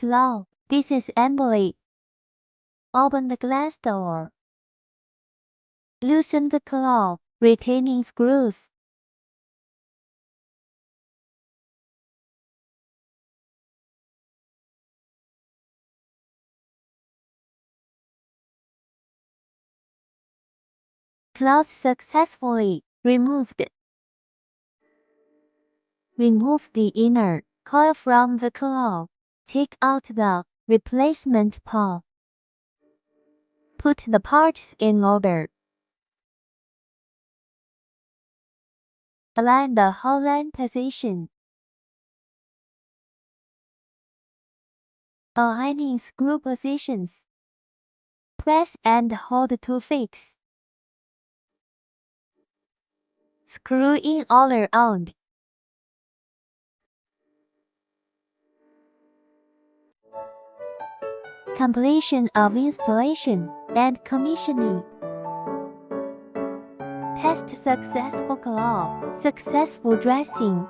claw, disassembly. Open the glass door. Loosen the claw, retaining screws. Claws successfully removed. Remove the inner coil from the claw. Take out the replacement paw. Put the parts in order. Align the Holland position. Aligning screw positions. Press and hold to fix. Screw in all around. Completion of installation and commissioning. Test successful claw, successful dressing.